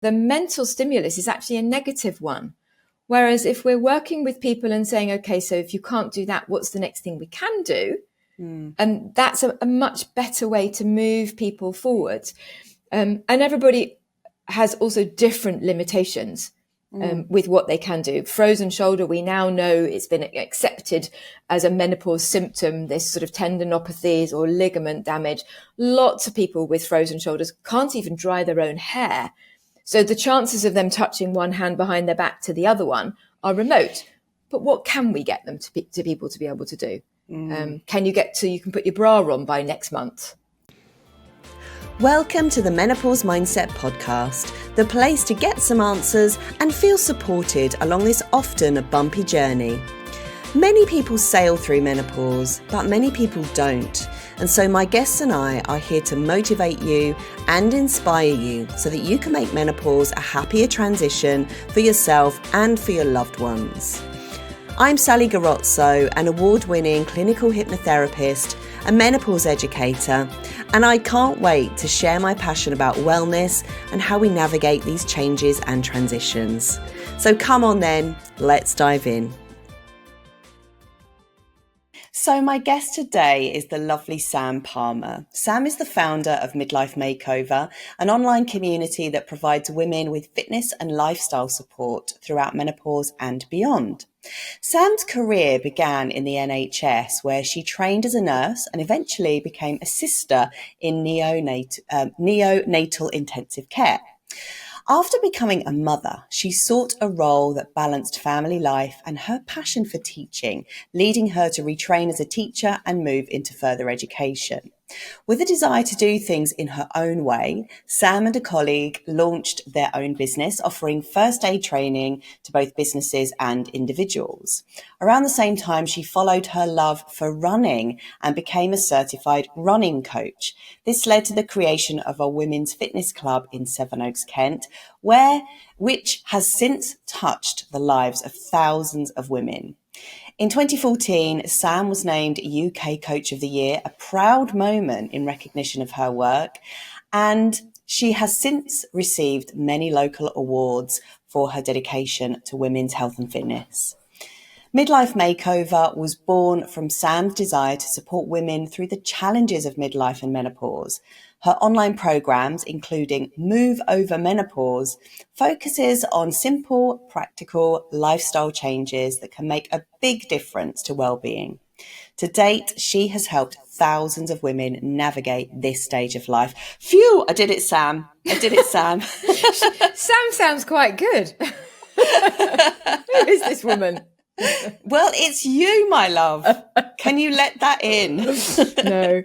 the mental stimulus is actually a negative one. Whereas if we're working with people and saying, okay, so if you can't do that, what's the next thing we can do? And that's a much better way to move people forward. And everybody has also different limitations with what they can do. Frozen shoulder, we now know it's been accepted as a menopause symptom, this sort of tendinopathies or ligament damage. Lots of people with frozen shoulders can't even dry their own hair. So the chances of them touching one hand behind their back to the other one are remote. But what can we get them to people to be able to do? Can you get to, you can put your bra on by next month? Welcome to the Menopause Mindset Podcast, the place to get some answers and feel supported along this often bumpy journey. Many people sail through menopause, but many people don't. And so my guests and I are here to motivate you and inspire you so that you can make menopause a happier transition for yourself and for your loved ones. I'm Sally Garozzo, an award-winning clinical hypnotherapist, a menopause educator, and I can't wait to share my passion about wellness and how we navigate these changes and transitions. So come on then, let's dive in. So my guest today is the lovely Sam Palmer. Sam is the founder of Midlife Makeover, an online community that provides women with fitness and lifestyle support throughout menopause and beyond. Sam's career began in the NHS, where she trained as a nurse and eventually became a sister in neonatal intensive care. After becoming a mother, she sought a role that balanced family life and her passion for teaching, leading her to retrain as a teacher and move into further education. With a desire to do things in her own way, Sam and a colleague launched their own business, offering first aid training to both businesses and individuals. Around the same time, she followed her love for running and became a certified running coach. This led to the creation of a women's fitness club in Sevenoaks, Kent, which has since touched the lives of thousands of women. In 2014, Sam was named UK Coach of the Year, a proud moment in recognition of her work, and she has since received many local awards for her dedication to women's health and fitness. Midlife Makeover was born from Sam's desire to support women through the challenges of midlife and menopause. Her online programs, including Move Over Menopause, focuses on simple, practical lifestyle changes that can make a big difference to well-being. To date, she has helped thousands of women navigate this stage of life. Phew, I did it, Sam. Sam sounds quite good. Who is this woman? Well, it's you, my love. Can you let that in? No.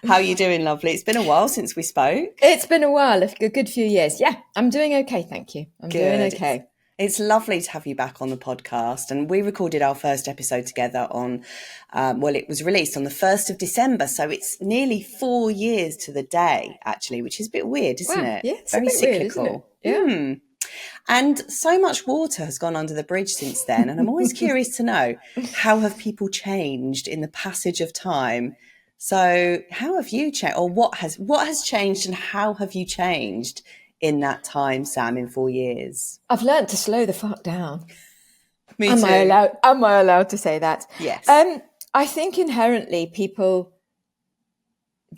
How are you doing, lovely? It's been a while since we spoke. It's been a while, a good few years. Yeah, I'm doing okay, thank you. I'm doing okay. It's lovely to have you back on the podcast. And we recorded our first episode together on, it was released on the 1st of December. So it's nearly 4 years to the day, actually, which is a bit weird, isn't it? Yeah, it's very a bit cyclical. Weird, isn't it? Yeah. And so much water has gone under the bridge since then. And I'm always curious to know, how have people changed in the passage of time? So how have you changed, or what has changed, and how have you changed in that time, Sam, in 4 years? I've learned to slow the fuck down. Me too. Am I allowed to say that? Yes. I think inherently people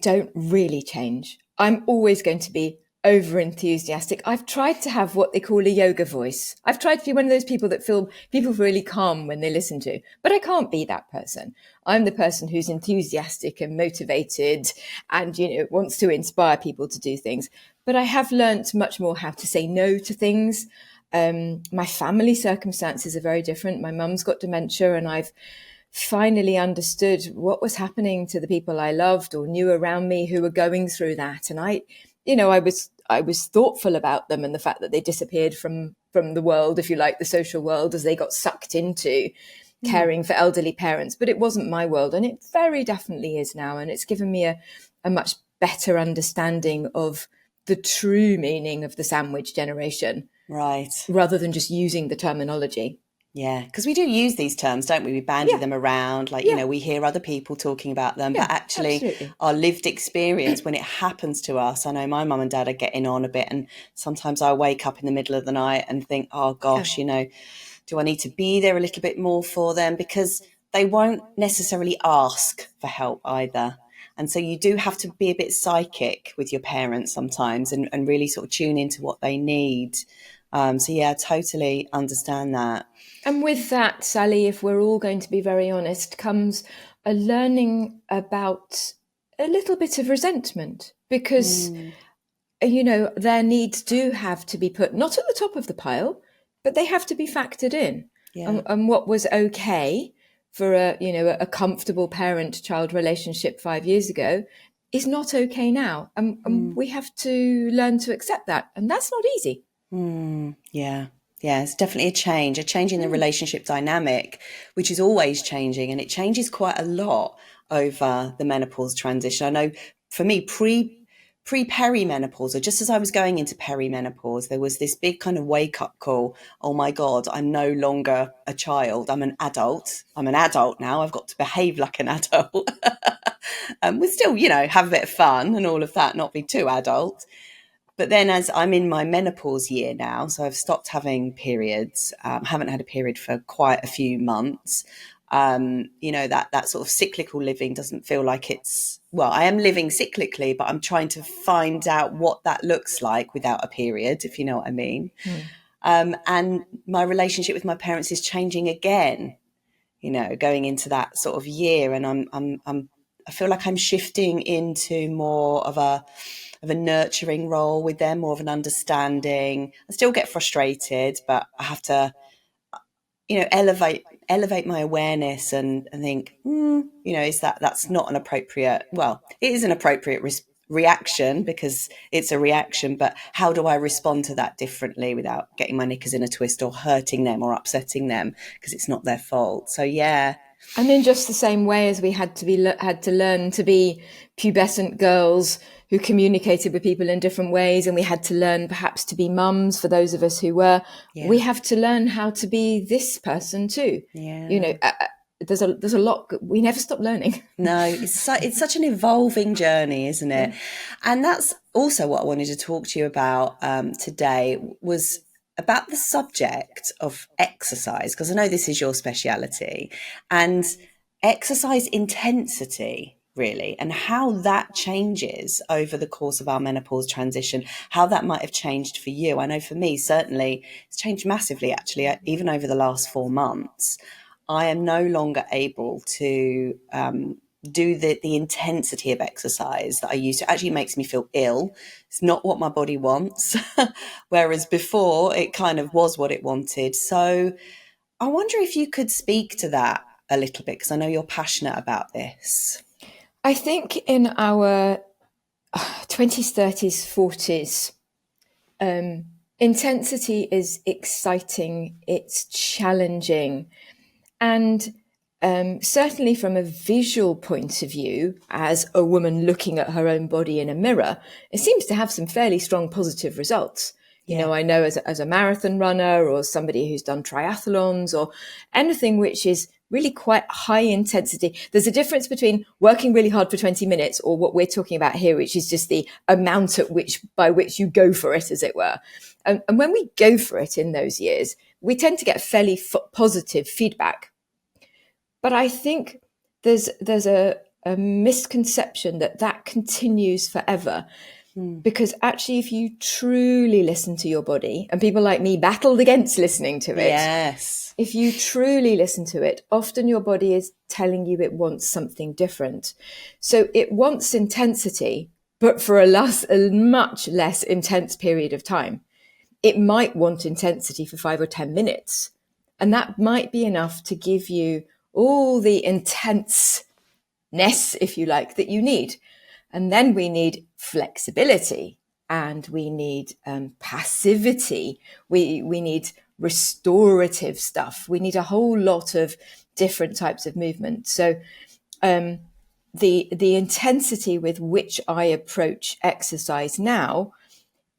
don't really change. I'm always going to be over enthusiastic. I've tried to have what they call a yoga voice. I've tried to be one of those people that feel people really calm when they listen to, but I can't be that person. I'm the person who's enthusiastic and motivated and, wants to inspire people to do things. But I have learnt much more how to say no to things. My family circumstances are very different. My mum's got dementia, and I've finally understood what was happening to the people I loved or knew around me who were going through that. And I was thoughtful about them and the fact that they disappeared from the world, if you like, the social world, as they got sucked into caring for elderly parents. But it wasn't my world, and it very definitely is now. And it's given me a much better understanding of the true meaning of the sandwich generation. Right. Rather than just using the terminology. Yeah, because we do use these terms, don't we? We bandy Yeah, them around, like, yeah, we hear other people talking about them, yeah, but actually absolutely. our lived experience when it happens to us, I know my mum and dad are getting on a bit, and sometimes I wake up in the middle of the night and think, oh Yeah. gosh, do I need to be there a little bit more for them? Because they won't necessarily ask for help either. And so you do have to be a bit psychic with your parents sometimes, and really sort of tune into what they need. So yeah, I totally understand that. And with that, Sally, if we're all going to be very honest, comes a learning about a little bit of resentment because, Mm, their needs do have to be put not at the top of the pile, but they have to be factored in. yeah. And what was okay for a comfortable parent-child relationship 5 years ago is not okay now. And Mm, we have to learn to accept that. And that's not easy. yeah. Yeah, it's definitely a change in the relationship dynamic, which is always changing, and it changes quite a lot over the menopause transition. I know for me, perimenopause, or just as I was going into perimenopause, there was this big kind of wake up call. Oh my God, I'm no longer a child. I'm an adult. I'm an adult now. I've got to behave like an adult. We still, have a bit of fun and all of that, not be too adult. But then, as I'm in my menopause year now, so I've stopped having periods, haven't had a period for quite a few months. That sort of cyclical living doesn't feel like it's, well, I am living cyclically, but I'm trying to find out what that looks like without a period, if you know what I mean. And my relationship with my parents is changing again, going into that sort of year, and I feel like I'm shifting into more of a nurturing role with them, more of an understanding. I still get frustrated, but I have to, elevate my awareness, and think, is that's not an appropriate, well, it is an appropriate reaction because it's a reaction, but how do I respond to that differently without getting my knickers in a twist or hurting them or upsetting them because it's not their fault? So yeah. And in just the same way as we had to learn to be pubescent girls who communicated with people in different ways, and we had to learn perhaps to be mums for those of us who were, we Yeah. have to learn how to be this person too. You know, Yeah. there's a lot we never stop learning. No, it's such an evolving journey, isn't Yeah. it? And that's also what I wanted to talk to you about today, was about the subject of exercise, because I know this is your speciality, and exercise intensity, really, and how that changes over the course of our menopause transition, how that might have changed for you. I know for me, certainly, it's changed massively, actually, even over the last 4 months. I am no longer able to do the intensity of exercise that I used to. It actually makes me feel ill. It's not what my body wants. Whereas before it kind of was what it wanted. So I wonder if you could speak to that a little bit, because I know you're passionate about this. I think in our 20s, 30s, 40s, intensity is exciting, it's challenging. And certainly from a visual point of view, as a woman looking at her own body in a mirror, it seems to have some fairly strong positive results. Yeah. I know as a marathon runner or somebody who's done triathlons or anything which is really quite high intensity. There's a difference between working really hard for 20 minutes or what we're talking about here, which is just the amount by which you go for it, as it were. And when we go for it in those years, we tend to get fairly positive feedback. But I think there's a misconception that continues forever. Because actually, if you truly listen to your body, and people like me battled against listening to it, Yes. if you truly listen to it, often your body is telling you it wants something different. So it wants intensity, but for a much less intense period of time. It might want intensity for 5 or 10 minutes, and that might be enough to give you all the intenseness, if you like, that you need. And then we need flexibility, and we need passivity. We need restorative stuff. We need a whole lot of different types of movement. So the intensity with which I approach exercise now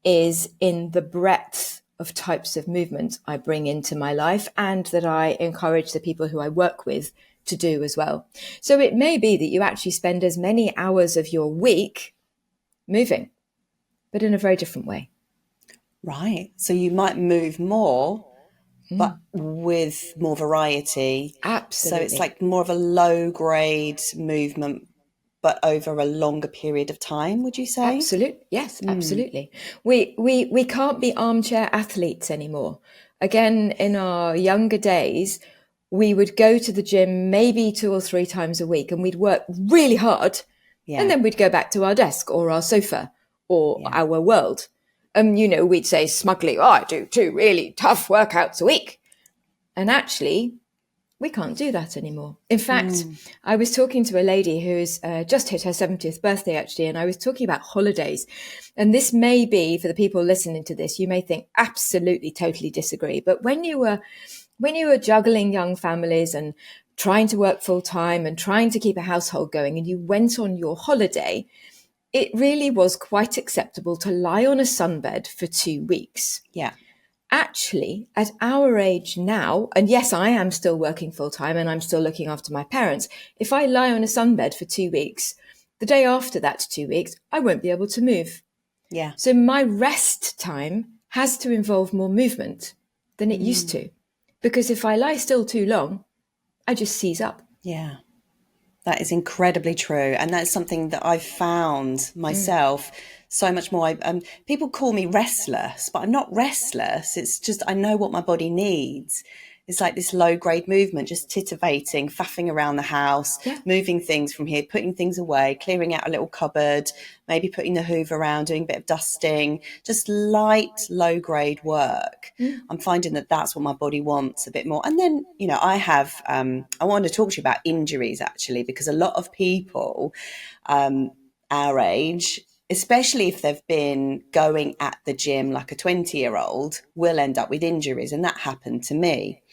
is in the breadth of types of movement I bring into my life and that I encourage the people who I work with to do as well. So it may be that you actually spend as many hours of your week moving, but in a very different way. Right. So you might move more, but with more variety. So it's Absolutely. like more of a low grade movement, but over a longer period of time, would you say? Absolutely. Yes, absolutely. We can't be armchair athletes anymore. Again, in our younger days, we would go to the gym maybe 2 or 3 times a week and we'd work really hard. And Yeah. then we'd go back to our desk or our sofa or Yeah. our world. We'd say smugly, I do 2 really tough workouts a week. And actually, we can't do that anymore. In fact, I was talking to a lady who's just hit her 70th birthday, actually, and I was talking about holidays. And this may be, for the people listening to this, you may think absolutely, totally disagree. But when you were juggling young families and trying to work full time and trying to keep a household going, and you went on your holiday, it really was quite acceptable to lie on a sunbed for 2 weeks. Yeah. Actually, at our age now, and yes, I am still working full time and I'm still looking after my parents. If I lie on a sunbed for 2 weeks, the day after that 2 weeks, I won't be able to move. Yeah. So my rest time has to involve more movement than it used to. Because if I lie still too long, I just seize up. Yeah. That is incredibly true. And that's something that I've found myself so much more. People call me restless, but I'm not restless. It's just I know what my body needs. It's like this low grade movement, just titivating, faffing around the house, moving things from here, putting things away, clearing out a little cupboard, maybe putting the hoover around, doing a bit of dusting, just light, low grade work. I'm finding that that's what my body wants a bit more. And then, I have, I want to talk to you about injuries actually, because a lot of people our age, especially if they've been going at the gym like a 20-year-old, will end up with injuries. And that happened to me.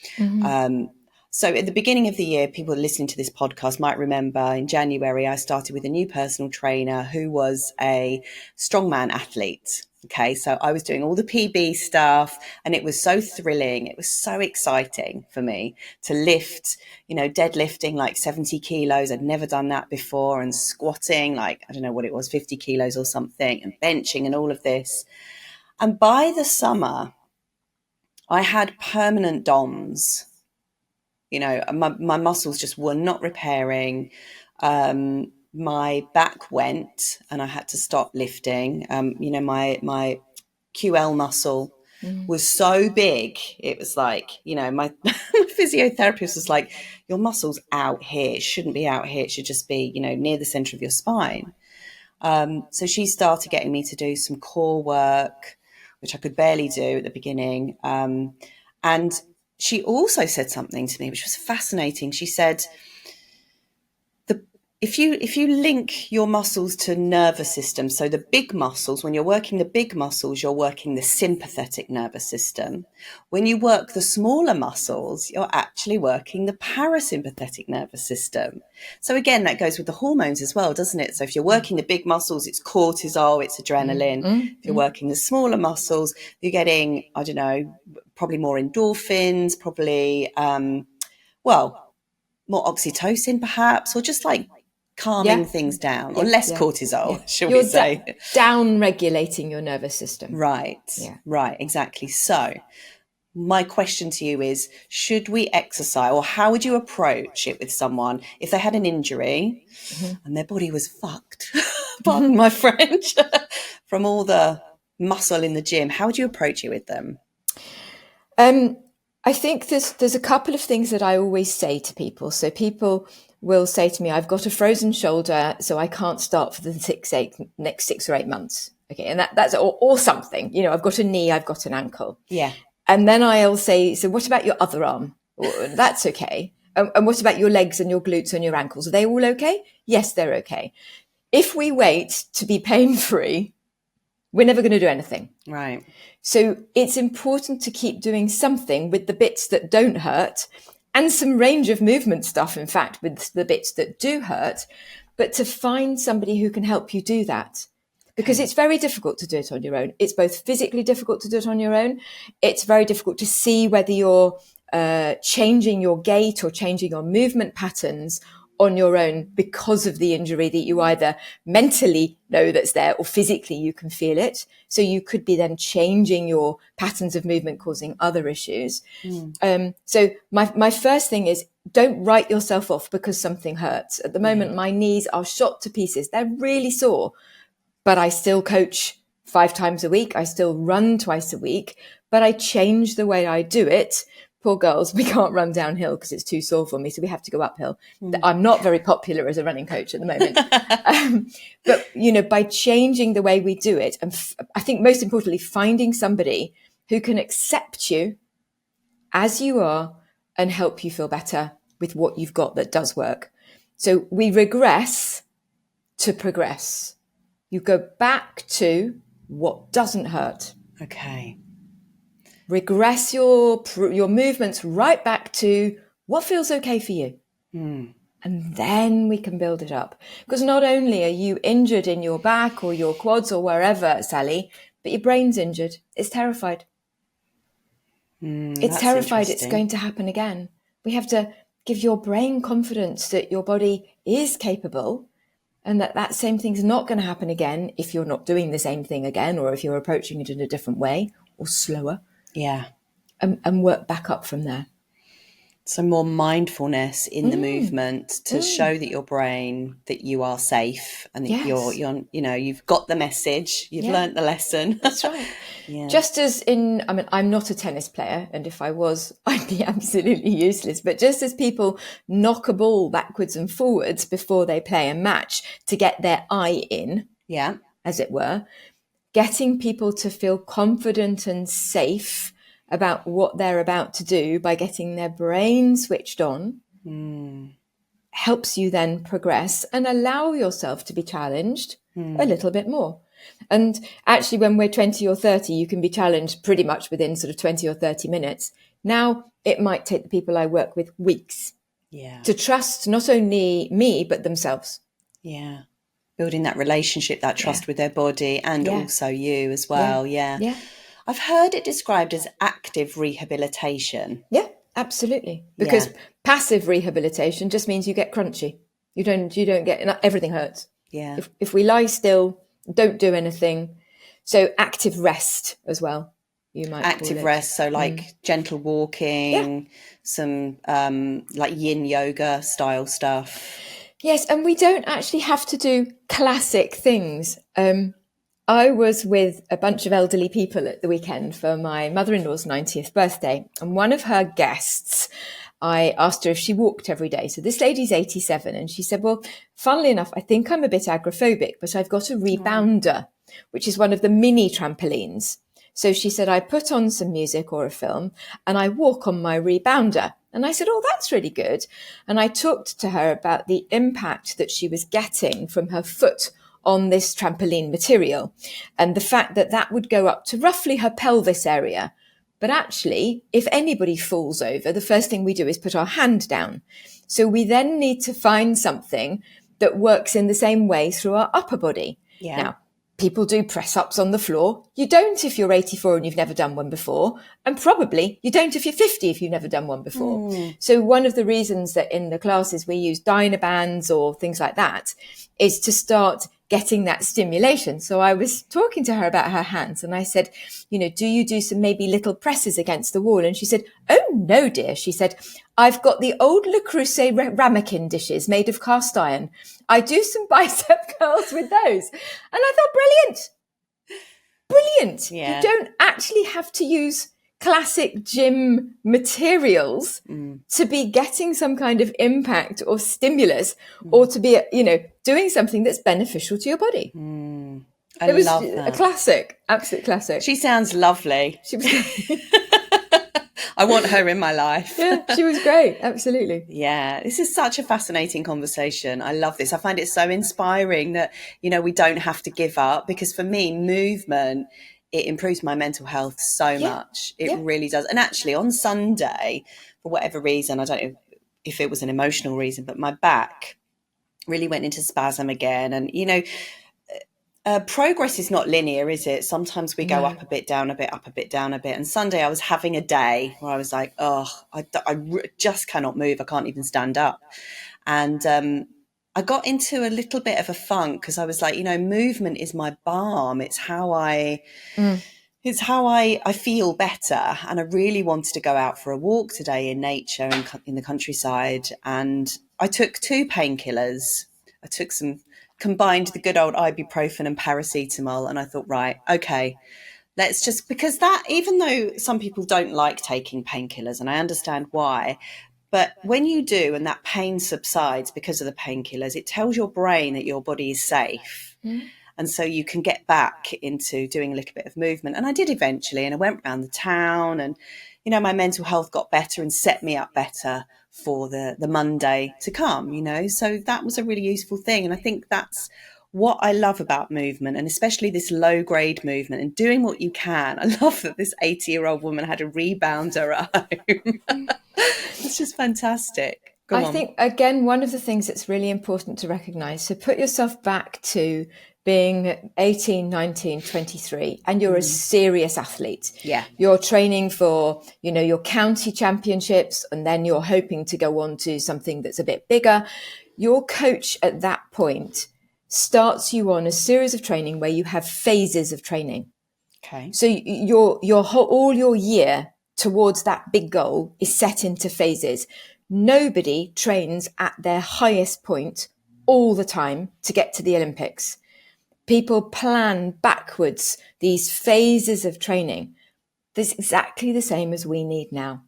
So at the beginning of the year, people listening to this podcast might remember in January, I started with a new personal trainer who was a strongman athlete. Okay, so I was doing all the PB stuff and it was so thrilling. It was so exciting for me to lift, deadlifting like 70 kilos. I'd never done that before, and squatting like, I don't know what it was, 50 kilos or something, and benching and all of this. And by the summer, I had permanent DOMS. My muscles just were not repairing. My back went and I had to stop lifting. My QL muscle was so big. It was like, my physiotherapist was like, your muscle's out here. It shouldn't be out here. It should just be, near the center of your spine. So she started getting me to do some core work, which I could barely do at the beginning. And she also said something to me, which was fascinating. She said, if you link your muscles to nervous system, so the big muscles, when you're working the big muscles, you're working the sympathetic nervous system. When you work the smaller muscles, you're actually working the parasympathetic nervous system. So again, that goes with the hormones as well, doesn't it? So if you're working the big muscles, it's cortisol, it's adrenaline. If you're working the smaller muscles, you're getting, I don't know, probably more endorphins, probably, more oxytocin perhaps, or just like calming things down, or less cortisol, shall we say. Down regulating your nervous system. Right, exactly. So my question to you is, should we exercise, or how would you approach it with someone if they had an injury and their body was fucked, pardon my French, from all the muscle in the gym? How would you approach it with them? I think there's a couple of things that I always say to people. So people will say to me, I've got a frozen shoulder, so I can't start for the next 6 or 8 months. Okay. And that's, or something, I've got a knee, I've got an ankle. Yeah. And then I'll say, so what about your other arm? That's okay. And what about your legs and your glutes and your ankles? Are they all okay? Yes, they're okay. If we wait to be pain-free, we're never going to do anything. Right. So it's important to keep doing something with the bits that don't hurt, and some range of movement stuff, in fact, with the bits that do hurt, but to find somebody who can help you do that. because it's very difficult to do it on your own. It's both physically difficult to do it on your own. It's very difficult to see whether you're changing your gait or changing your movement patterns on your own because of the injury that you either mentally know that's there or physically you can feel it. So you could be then changing your patterns of movement, causing other issues. So my first thing is, don't write yourself off because something hurts. At the moment, my knees are shot to pieces. They're really sore, but I still coach 5 times a week. I still run twice a week, but I change the way I do it. Poor girls, we can't run downhill because it's too sore for me. So we have to go uphill. I'm not very popular as a running coach at the moment. But, by changing the way we do it, and I think most importantly, finding somebody who can accept you as you are and help you feel better with what you've got that does work. So we regress to progress. You go back to what doesn't hurt. Okay. Regress your movements right back to what feels okay for you. And then we can build it up. Because not only are you injured in your back or your quads or wherever, Sally, but your brain's injured. It's terrified. It's terrified it's going to happen again. We have to give your brain confidence that your body is capable and that same thing's not going to happen again if you're not doing the same thing again, or if you're approaching it in a different way or slower. Yeah. And work back up from there. So more mindfulness in the movement to show that your brain, that you are safe and that you're you've got the message, you've learnt the lesson. That's right. Just as I'm not a tennis player, and if I was, I'd be absolutely useless. But just as people knock a ball backwards and forwards before they play a match to get their eye in, as it were, getting people to feel confident and safe about what they're about to do by getting their brain switched on helps you then progress and allow yourself to be challenged a little bit more. And actually, when we're 20 or 30, you can be challenged pretty much within sort of 20 or 30 minutes. Now, it might take the people I work with weeks to trust not only me, but themselves. Yeah. Building that relationship, that trust with their body and also you as well. Yeah. I've heard it described as active rehabilitation. Yeah, absolutely. Because passive rehabilitation just means you get crunchy. You don't get, everything hurts. Yeah. If we lie still, don't do anything. So active rest as well, you might call it. Active rest, so like gentle walking, some like yin yoga style stuff. Yes, and we don't actually have to do classic things. I was with a bunch of elderly people at the weekend for my mother-in-law's 90th birthday. And one of her guests, I asked her if she walked every day. So this lady's 87. And she said, well, funnily enough, I think I'm a bit agoraphobic, but I've got a rebounder, which is one of the mini trampolines. So she said, I put on some music or a film and I walk on my rebounder. And I said, oh, that's really good. And I talked to her about the impact that she was getting from her foot on this trampoline material and the fact that that would go up to roughly her pelvis area. But actually, if anybody falls over, the first thing we do is put our hand down. So we then need to find something that works in the same way through our upper body. Yeah. Now, people do press-ups on the floor. You don't if you're 84 and you've never done one before. And probably you don't if you're 50 if you've never done one before. So one of the reasons that in the classes we use Dynabands or things like that is to start getting that stimulation. So I was talking to her about her hands and I said, do you do some maybe little presses against the wall? And she said, oh no, dear. She said, I've got the old Le Creuset ramekin dishes made of cast iron. I do some bicep curls with those. And I thought, brilliant. Yeah. You don't actually have to use classic gym materials to be getting some kind of impact or stimulus or to be, doing something that's beneficial to your body. I love a that. classic, absolute classic. She sounds lovely. She was I want her in my life. Yeah, she was great. Absolutely. Yeah, this is such a fascinating conversation. I love this. I find it so inspiring that, we don't have to give up, because for me, movement, it improves my mental health so much. It really does. And actually on Sunday, for whatever reason, I don't know if it was an emotional reason, but my back really went into spasm again. And, Progress is not linear, is it? Sometimes we go No. up a bit, down a bit, up a bit, down a bit. And Sunday I was having a day where I was like, oh, just cannot move. I can't even stand up. And I got into a little bit of a funk because I was like, movement is my balm. It's how I feel better. And I really wanted to go out for a walk today in nature in the countryside. And I took 2 painkillers. I took combined the good old ibuprofen and paracetamol. And I thought, right, okay, let's just, because that, even though some people don't like taking painkillers, and I understand why, but when you do and that pain subsides because of the painkillers, it tells your brain that your body is safe. And so you can get back into doing a little bit of movement. And I did eventually, and I went around the town, and, my mental health got better and set me up better for the Monday to come, So that was a really useful thing. And I think that's what I love about movement, and especially this low grade movement and doing what you can. I love that this 80-year-old woman had a rebounder at home. It's just fantastic. Go I on. think, again, one of the things that's really important to recognize, so put yourself back to being 18, 19, 23, and you're a serious athlete. Yeah. You're training for, your county championships, and then you're hoping to go on to something that's a bit bigger. Your coach at that point starts you on a series of training where you have phases of training. Okay. So all your year towards that big goal is set into phases. Nobody trains at their highest point all the time to get to the Olympics. People plan backwards these phases of training. That's exactly the same as we need now.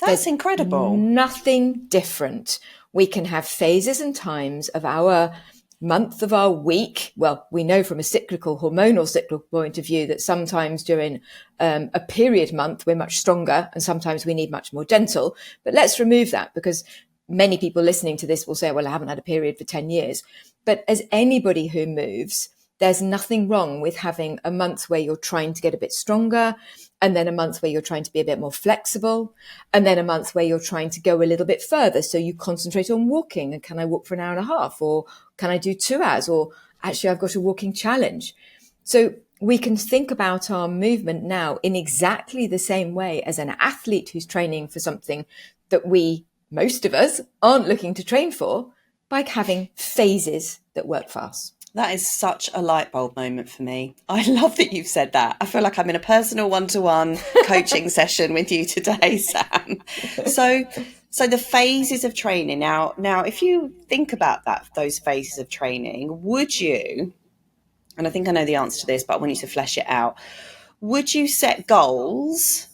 That's incredible. Nothing different. We can have phases and times of our month, of our week. Well, we know from a hormonal cyclical point of view that sometimes during a period month, we're much stronger, and sometimes we need much more gentle. But let's remove that, because many people listening to this will say, well, I haven't had a period for 10 years. But as anybody who moves, there's nothing wrong with having a month where you're trying to get a bit stronger, and then a month where you're trying to be a bit more flexible, and then a month where you're trying to go a little bit further. So you concentrate on walking, and can I walk for an hour and a half, or can I do 2 hours, or actually I've got a walking challenge. So we can think about our movement now in exactly the same way as an athlete who's training for something that most of us, aren't looking to train for, by having phases that work for us. That is such a light bulb moment for me. I love that you've said that. I feel like I'm in a personal one-to-one coaching session with you today, Sam. So the phases of training. Now, if you think about those phases of training, would you, and I think I know the answer to this, but I want you to flesh it out. Would you set goals?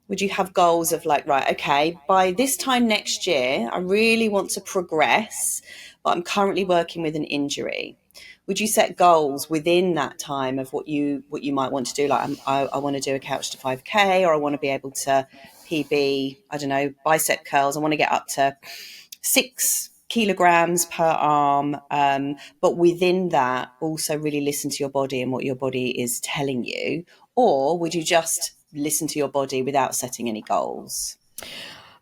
Would you have goals of like, right, okay, by this time next year, I really want to progress, but I'm currently working with an injury? Would you set goals within that time of what you might want to do? Like, I want to do a couch to 5K, or I want to be able to PB, I don't know, bicep curls. I want to get up to 6 kilograms per arm. But within that, also really listen to your body and what your body is telling you. Or would you just listen to your body without setting any goals?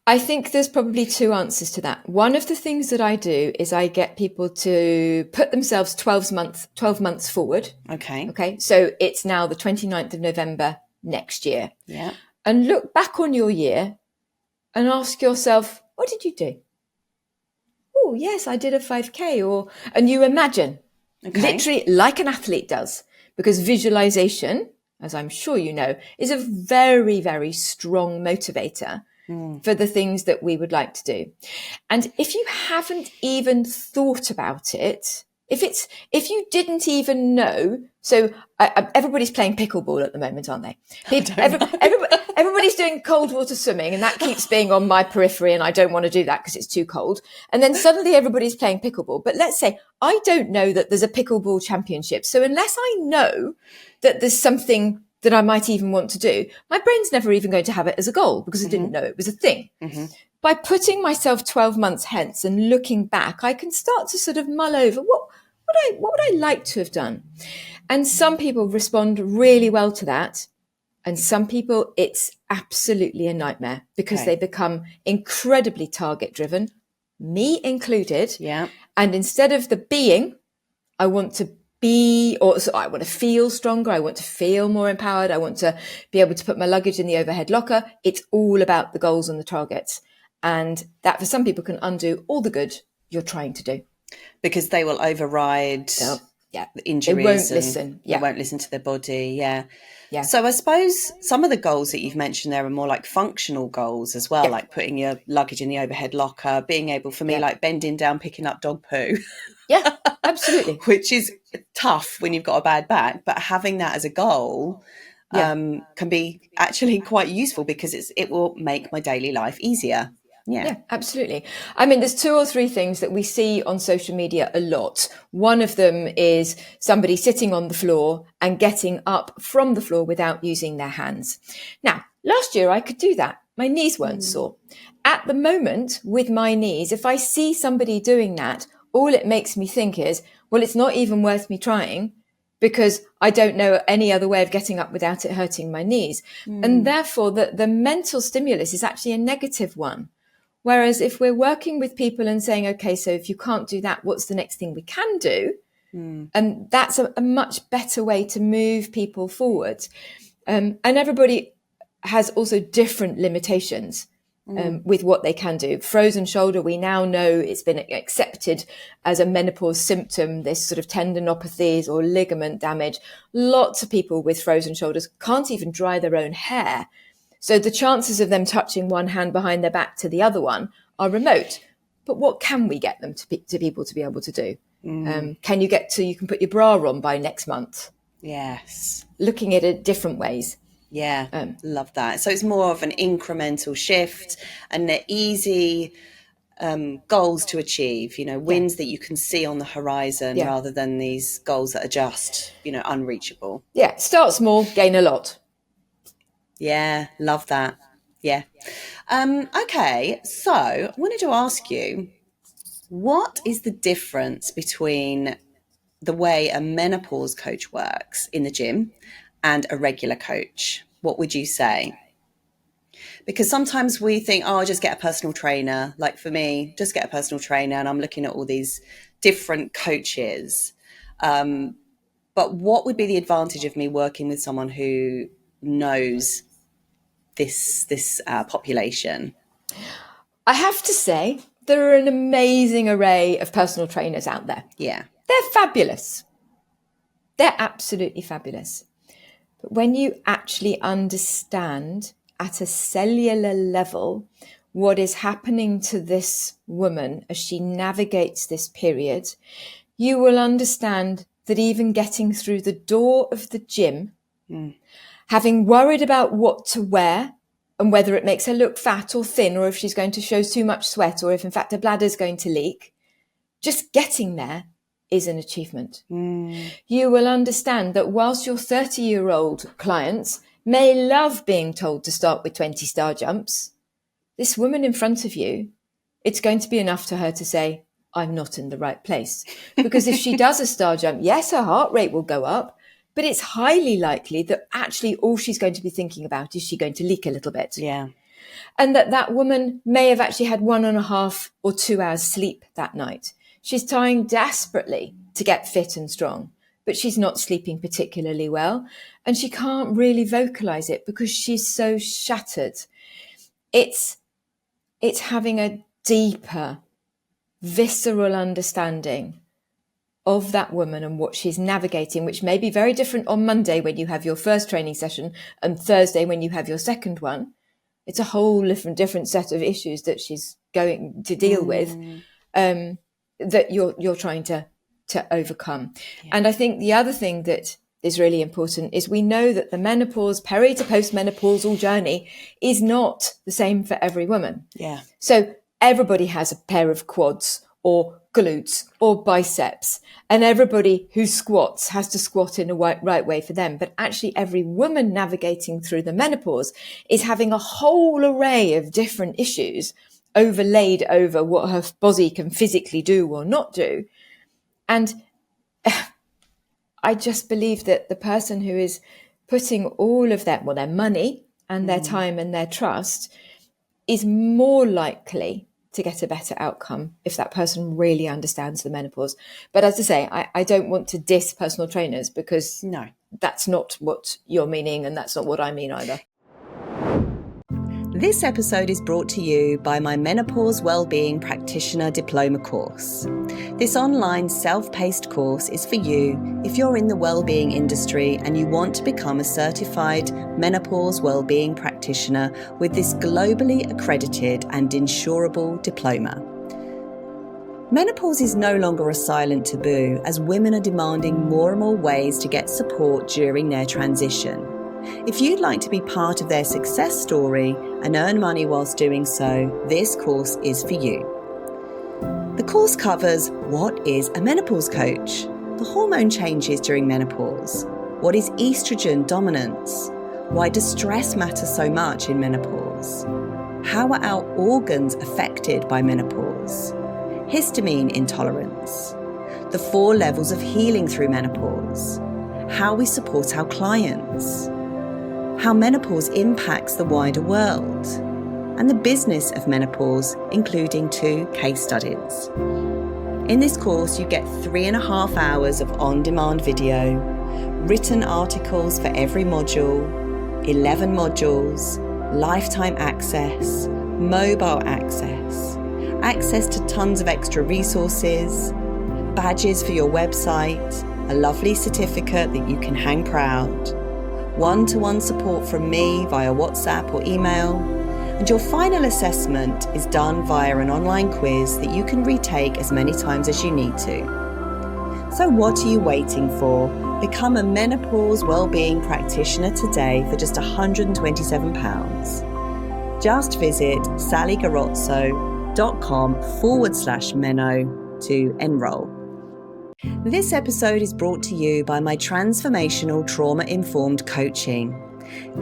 I think there's probably 2 answers to that. One of the things that I do is I get people to put themselves 12 months forward. Okay. So it's now the 29th of November next year. Yeah. And look back on your year and ask yourself, what did you do? Oh, yes, I did a 5K. And you imagine, literally like an athlete does, because visualization, as I'm sure you know, is a very, very strong motivator for the things that we would like to do. And if you haven't even thought about it, if you didn't even know, so everybody's playing pickleball at the moment, aren't they? Everybody's doing cold water swimming, and that keeps being on my periphery, and I don't want to do that because it's too cold. And then suddenly everybody's playing pickleball. But let's say I don't know that there's a pickleball championship. So unless I know that there's something that I might even want to do, my brain's never even going to have it as a goal, because I didn't know it was a thing. By putting myself 12 months hence and looking back, I can start to sort of mull over what would I like to have done? And some people respond really well to that. And some people, it's absolutely a nightmare, because they become incredibly target driven, me included. Yeah. And instead of the being, I want to be, or so I want to feel stronger. I want to feel more empowered. I want to be able to put my luggage in the overhead locker. It's all about the goals and the targets. And that for some people can undo all the good you're trying to do. Because they will override Yeah. the injuries. They won't listen. They won't listen to their body. Yeah. Yeah. So I suppose some of the goals that you've mentioned there are more like functional goals as well, like putting your luggage in the overhead locker, being able, for me, like bending down, picking up dog poo. Yeah, absolutely. Which is tough when you've got a bad back, but having that as a goal can be actually quite useful because it will make my daily life easier. Yeah, absolutely. I mean, there's 2 or 3 things that we see on social media a lot. One of them is somebody sitting on the floor and getting up from the floor without using their hands. Now, last year I could do that. My knees weren't sore. At the moment, with my knees, if I see somebody doing that, all it makes me think is, well, it's not even worth me trying because I don't know any other way of getting up without it hurting my knees. And therefore, the mental stimulus is actually a negative one. Whereas if we're working with people and saying, okay, so if you can't do that, what's the next thing we can do? And that's a much better way to move people forward. And everybody has also different limitations with what they can do. Frozen shoulder, we now know it's been accepted as a menopause symptom, this sort of tendinopathies or ligament damage. Lots of people with frozen shoulders can't even dry their own hair. So the chances of them touching one hand behind their back to the other one are remote. But what can we get them to people to be able to do? Can you get to, you can put your bra on by next month? Yes. Looking at it different ways. Yeah, love that. So it's more of an incremental shift and they're easy goals to achieve, wins that you can see on the horizon rather than these goals that are just, unreachable. Yeah, start small, gain a lot. Yeah, love that. Yeah. Okay, so I wanted to ask you, what is the difference between the way a menopause coach works in the gym and a regular coach? What would you say? Because sometimes we think, oh, I'll just get a personal trainer. Like for me, just get a personal trainer, and I'm looking at all these different coaches. But what would be the advantage of me working with someone who knows this population? I have to say, there are an amazing array of personal trainers out there. Yeah. They're fabulous. They're absolutely fabulous. But when you actually understand at a cellular level what is happening to this woman as she navigates this period, you will understand that even getting through the door of the gym, having worried about what to wear and whether it makes her look fat or thin, or if she's going to show too much sweat, or if in fact her bladder is going to leak, just getting there is an achievement. You will understand that whilst your 30-year-old clients may love being told to start with 20 star jumps, this woman in front of you, it's going to be enough to her to say, I'm not in the right place. Because if she does a star jump, yes, her heart rate will go up, but it's highly likely that actually all she's going to be thinking about is she going to leak a little bit. Yeah. And that woman may have actually had 1.5 or 2 hours sleep that night. She's trying desperately to get fit and strong, but she's not sleeping particularly well. And she can't really vocalize it because she's so shattered. It's having a deeper, visceral understanding of that woman and what she's navigating, which may be very different on Monday when you have your first training session and Thursday when you have your second one. It's a whole different set of issues that she's going to deal with, that you're trying to overcome. Yeah. And I think the other thing that is really important is we know that the menopause, peri to postmenopausal journey is not the same for every woman. Yeah. So everybody has a pair of quads or glutes or biceps, and everybody who squats has to squat in a right way for them. But actually every woman navigating through the menopause is having a whole array of different issues overlaid over what her body can physically do or not do. And I just believe that the person who is putting all of that, well, their money and their time and their trust, is more likely to get a better outcome if that person really understands the menopause. But as I say, I don't want to diss personal trainers, because No. that's not what you're meaning, and that's not what I mean either. This episode is brought to you by my Menopause Wellbeing Practitioner Diploma course. This online self-paced course is for you if you're in the wellbeing industry and you want to become a certified menopause wellbeing practitioner with this globally accredited and insurable diploma. Menopause is no longer a silent taboo, as women are demanding more and more ways to get support during their transition. If you'd like to be part of their success story and earn money whilst doing so, this course is for you. The course covers what is a menopause coach, the hormone changes during menopause, what is estrogen dominance, why does stress matter so much in menopause, how are our organs affected by menopause, histamine intolerance, the 4 levels of healing through menopause, how we support our clients, how menopause impacts the wider world, and the business of menopause, including 2 case studies. In this course, you get 3.5 hours of on-demand video, written articles for every module, 11 modules, lifetime access, mobile access to tons of extra resources, badges for your website, a lovely certificate that you can hang proud, one-to-one support from me via WhatsApp or email, and your final assessment is done via an online quiz that you can retake as many times as you need to. So what are you waiting for? Become a menopause wellbeing practitioner today for just £127. Just visit sallygarozzo.com/meno to enroll. This episode is brought to you by my transformational trauma-informed coaching.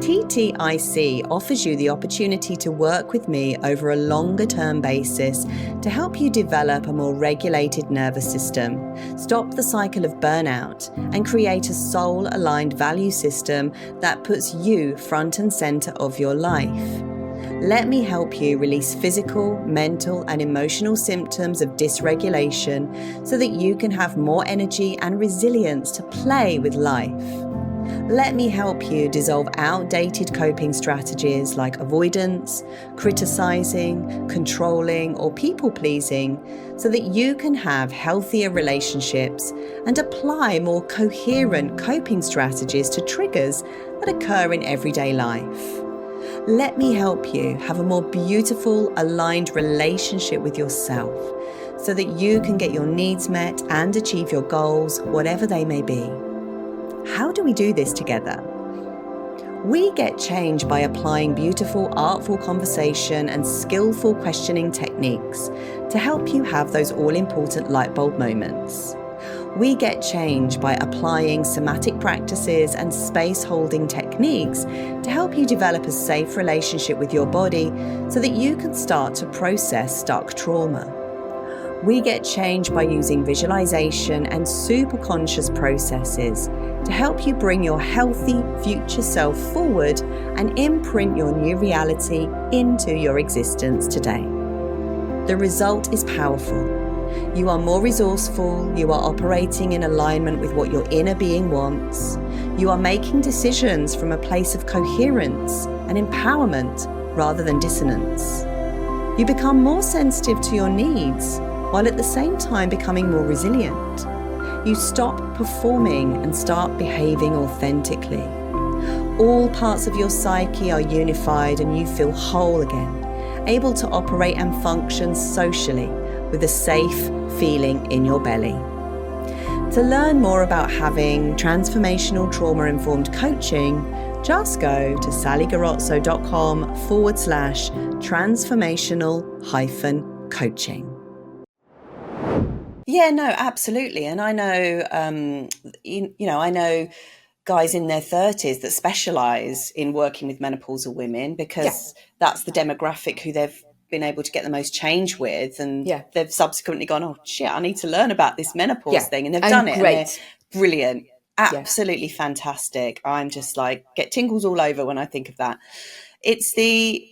TTIC offers you the opportunity to work with me over a longer-term basis to help you develop a more regulated nervous system, stop the cycle of burnout, and create a soul-aligned value system that puts you front and center of your life. Let me help you release physical, mental, and emotional symptoms of dysregulation so that you can have more energy and resilience to play with life. Let me help you dissolve outdated coping strategies like avoidance, criticizing, controlling, or people-pleasing so that you can have healthier relationships and apply more coherent coping strategies to triggers that occur in everyday life. Let me help you have a more beautiful, aligned relationship with yourself so that you can get your needs met and achieve your goals, whatever they may be. How do we do this together? We get change by applying beautiful, artful conversation and skillful questioning techniques to help you have those all-important light bulb moments. We get change by applying somatic practices and space-holding techniques to help you develop a safe relationship with your body so that you can start to process stuck trauma. We get change by using visualization and superconscious processes to help you bring your healthy future self forward and imprint your new reality into your existence today. The result is powerful. You are more resourceful, you are operating in alignment with what your inner being wants, you are making decisions from a place of coherence and empowerment rather than dissonance. You become more sensitive to your needs while at the same time becoming more resilient. You stop performing and start behaving authentically. All parts of your psyche are unified and you feel whole again, able to operate and function socially with a safe feeling in your belly. To learn more about having transformational trauma-informed coaching, just go to sallygarozzo.com/transformational-coaching. Yeah, no, absolutely. And I know, I know guys in their 30s that specialize in working with menopausal women because that's the demographic who they've been able to get the most change with, and they've subsequently gone, oh shit, I need to learn about this menopause thing, and they've done it. Great. And they're brilliant, absolutely fantastic. I'm just like get tingles all over when I think of that. It's the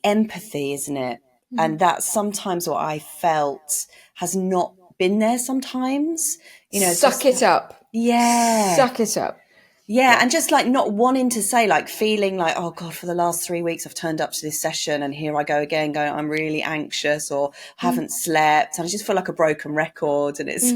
empathy, isn't it? And that's sometimes what I felt has not been there sometimes. It's Suck just, it up. yeah. Suck it up. Yeah, and just like not wanting to say, like feeling like, oh God, for the last 3 weeks I've turned up to this session and here I go again going, I'm really anxious or haven't slept. And I just feel like a broken record. And it's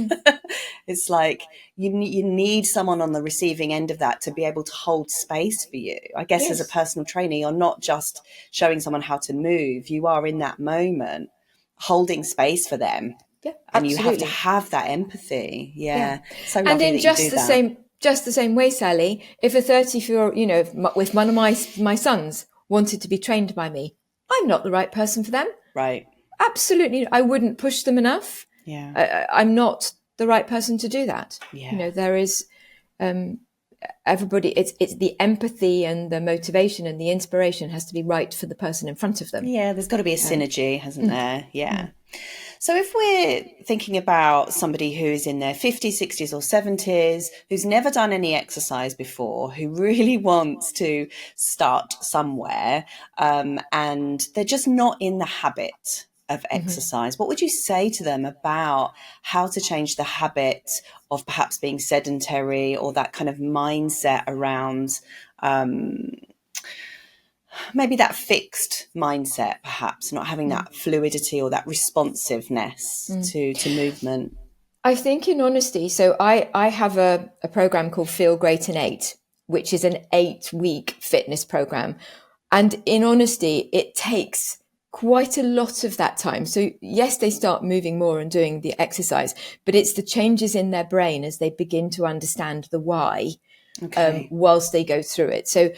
it's like you need someone on the receiving end of that to be able to hold space for you. I guess as a Yes. personal trainer, you're not just showing someone how to move. You are in that moment holding space for them. Yeah, And you have to absolutely. have that empathy. Yeah. So And lovely in that you do that. just the same way, Sally, if a 34, if one of my sons wanted to be trained by me, I'm not the right person for them. Right. Absolutely. I wouldn't push them enough. Yeah. I'm not the right person to do that. Yeah. There is everybody, it's the empathy and the motivation and the inspiration has to be right for the person in front of them. Yeah, there's got to be a synergy, hasn't there? Yeah. So if we're thinking about somebody who's in their 50s, 60s or 70s, who's never done any exercise before, who really wants to start somewhere, and they're just not in the habit of exercise, what would you say to them about how to change the habit of perhaps being sedentary or that kind of mindset around maybe that fixed mindset, perhaps not having that fluidity or that responsiveness to movement? I think in honesty, so I have a program called Feel Great in 8, which is an 8-week fitness program. And in honesty, it takes quite a lot of that time. So yes, they start moving more and doing the exercise, but it's the changes in their brain as they begin to understand the why, Okay. whilst they go through it. So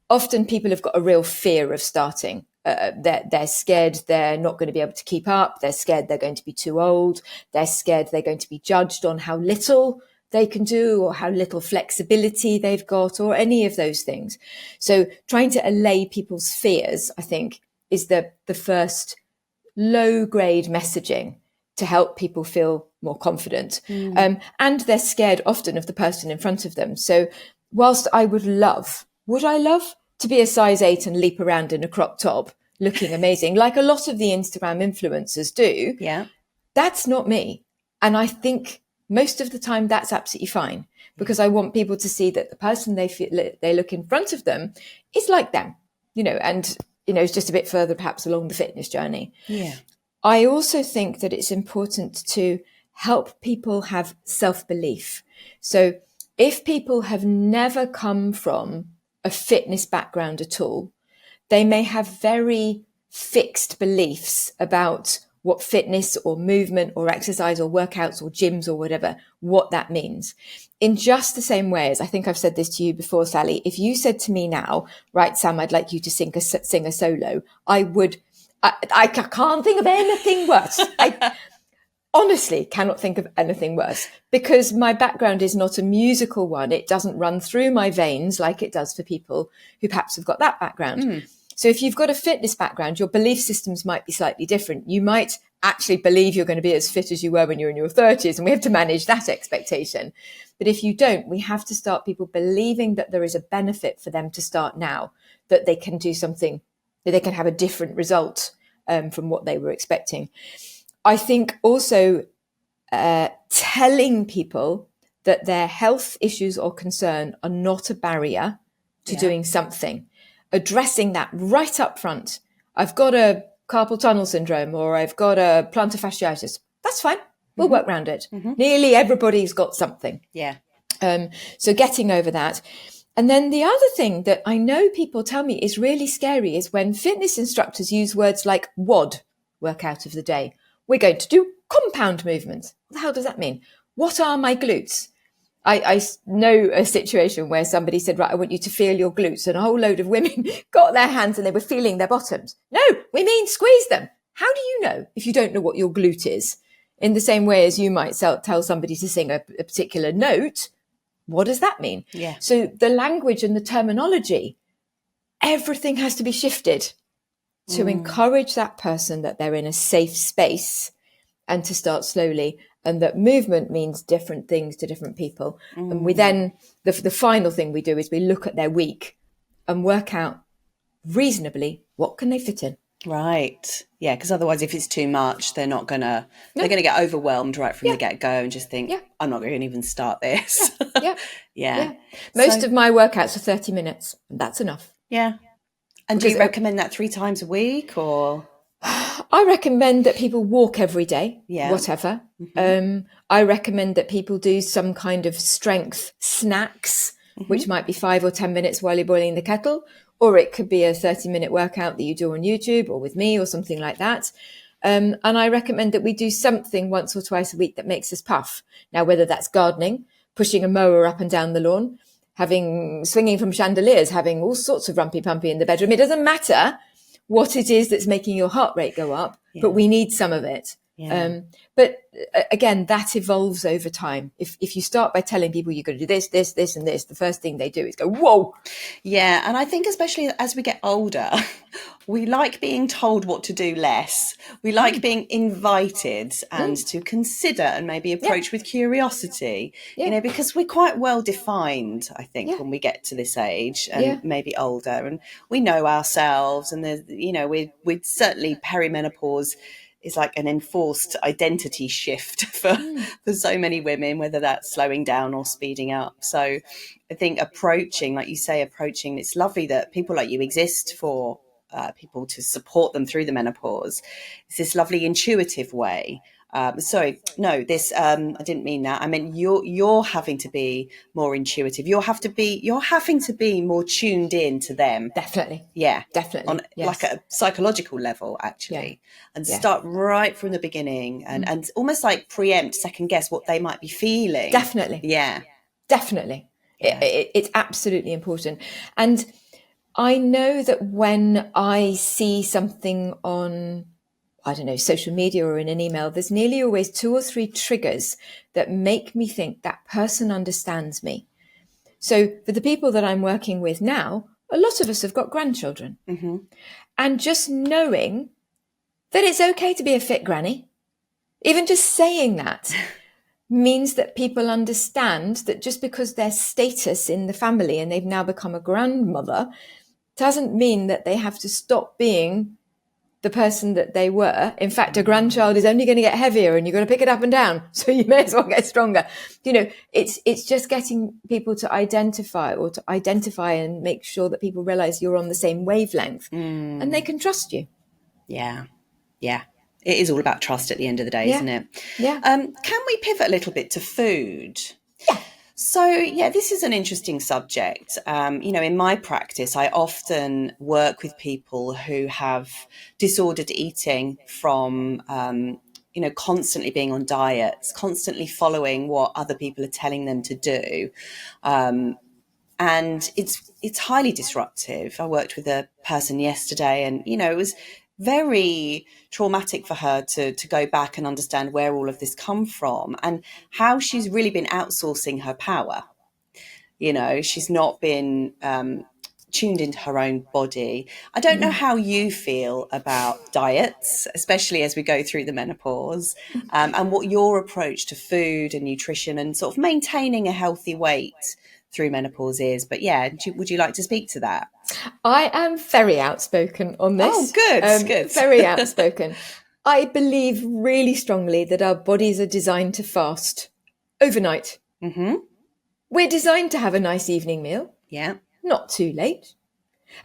often people have got a real fear of starting. They're scared they're not going to be able to keep up. They're scared they're going to be too old. They're scared they're going to be judged on how little they can do or how little flexibility they've got or any of those things. So trying to allay people's fears, I think, is the first low grade messaging to help people feel more confident. And they're scared often of the person in front of them. So whilst I would I love to be a size 8 and leap around in a crop top looking amazing, like a lot of the Instagram influencers do, Yeah. that's not me. And I think most of the time that's absolutely fine because I want people to see that the person they look in front of them is like them, and, it's just a bit further perhaps along the fitness journey. Yeah. I also think that it's important to help people have self-belief. So if people have never come from a fitness background at all, they may have very fixed beliefs about what fitness or movement or exercise or workouts or gyms or whatever, what that means. In just the same way as I think I've said this to you before, Sally, if you said to me now, right, Sam, I'd like you to sing a solo, I can't think of anything worse. I honestly cannot think of anything worse because my background is not a musical one. It doesn't run through my veins like it does for people who perhaps have got that background. So if you've got a fitness background, your belief systems might be slightly different. You might actually believe you're going to be as fit as you were when you were in your 30s, and we have to manage that expectation. But if you don't, we have to start people believing that there is a benefit for them to start now, that they can do something, that they can have a different result from what they were expecting. I think also telling people that their health issues or concern are not a barrier to doing something, addressing that right up front. I've got a carpal tunnel syndrome or I've got a plantar fasciitis. That's fine. We'll work around it. Nearly everybody's got something. Yeah. So getting over that. And then the other thing that I know people tell me is really scary is when fitness instructors use words like WOD, workout of the day. We're going to do compound movements. What the hell does that mean? What are my glutes? I know a situation where somebody said, right, I want you to feel your glutes. And a whole load of women got their hands and they were feeling their bottoms. No, we mean squeeze them. How do you know if you don't know what your glute is? In the same way as you might tell somebody to sing a particular note, what does that mean? Yeah. So the language and the terminology, everything has to be shifted to encourage that person that they're in a safe space and to start slowly, and that movement means different things to different people. And we then, the final thing we do is we look at their week and work out reasonably what can they fit in. Right. Yeah, because otherwise if it's too much, they're not gonna No, they're gonna get overwhelmed right from yeah, the get-go and just think, yeah, I'm not going to even start yeah, this. yeah, Yeah. yeah. Most So, of my workouts are 30 minutes. And that's enough. yeah. And do Because you recommend that 3 times a week or? I recommend that people walk every day, Yeah. whatever. Hmm. I recommend that people do some kind of strength snacks, which Hmm. might be 5 or 10 minutes while you're boiling the kettle, or it could be a 30-minute workout that you do on YouTube or with me or something like that. And I recommend that we do something once or twice a week that makes us puff. Now, whether that's gardening, pushing a mower up and down the lawn, having swinging from chandeliers, having all sorts of rumpy pumpy in the bedroom, it doesn't matter what it is that's making your heart rate go up, but Yeah. we need some of it. Yeah. But again, that evolves over time. If you start by telling people you've got to do this, this, this, and this, the first thing they do is go, whoa. Yeah, and I think especially as we get older, we like being told what to do less. We like being invited and to consider and maybe Yeah, approach with curiosity, yeah, because we're quite well defined, I think, yeah, when we get to this age and yeah. maybe older, and we know ourselves, and there's, we're certainly perimenopause is like an enforced identity shift for so many women, whether that's slowing down or speeding up. So I think approaching, like you say, it's lovely that people like you exist for people to support them through the menopause. It's this lovely intuitive way. Sorry, no, this I didn't mean that. I meant you're having to be more intuitive. You're having to be more tuned in to them. Definitely. Yeah, on Definitely. like Yes. a psychological level, Yeah. actually, and Yeah. start right from the beginning and almost like preempt, second guess what they might be feeling. Definitely. Yeah, Definitely. yeah. It's absolutely important. And I know that when I see something on, I don't know, social media or in an email, there's nearly always 2 or 3 triggers that make me think that person understands me. So for the people that I'm working with now, a lot of us have got grandchildren. Hmm. And just knowing that it's okay to be a fit granny, even just saying that means that people understand that just because their status in the family and they've now become a grandmother doesn't mean that they have to stop being the person that they were. In fact, a grandchild is only going to get heavier and you're going to pick it up and down. So you may as well get stronger. It's just getting people to identify and make sure that people realize you're on the same wavelength and they can trust you. Yeah, yeah. It is all about trust at the end of the day, Yeah. isn't it? Yeah. Can we pivot a little bit to food? Yeah. So, yeah, this is an interesting subject. In my practice, I often work with people who have disordered eating from, constantly being on diets, constantly following what other people are telling them to do. And it's highly disruptive. I worked with a person yesterday, and it was very traumatic for her to go back and understand where all of this come from and how she's really been outsourcing her power. She's not been tuned into her own body. I don't know how you feel about diets, especially as we go through the menopause, and what your approach to food and nutrition and sort of maintaining a healthy weight through menopause is. But yeah, would you like to speak to that? I am very outspoken on Oh, this. good, good. Very outspoken. I believe really strongly that our bodies are designed to fast overnight. Mm-hmm. We're designed to have a nice evening meal, Yeah. not too late.